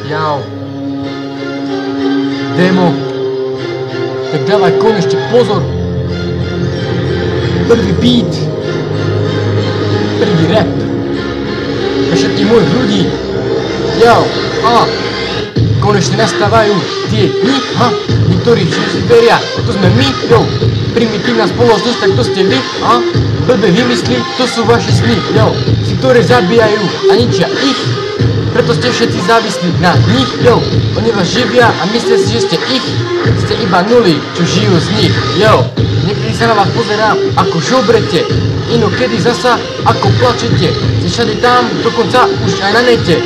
Jau. Demo. Tak dávaj konečne pozor. Prvý beat. Prvý rap. Pre všetkých mojich ľudí. Jau. Konečne nastávajú tie dni, niektorí si veria, to sme my, primitívna spoločnosť, tak to ste vy, blbé vymysly, to sú vaše sny, si ktoré zabíjajú a ničia ich, preto ste všetci závislí na nich, oni vás živia a myslia si, že ste ich, ste iba nuly, čo žijú z nich, niekedy sa na vás pozerám, ako žobrete, inokedy zasa, ako plačete, ste všade tam, dokonca už aj na nete.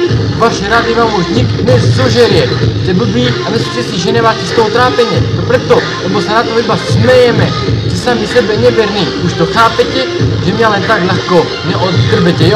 Vaše rady vám už nik nezožerie. Ste blbí a myslíte si, že nemáte z toho trápenie. To preto, lebo sa na to iba smejeme. Ste sami sebe neverní. Už to chápete, že mňa len tak ľahko neodkrbete,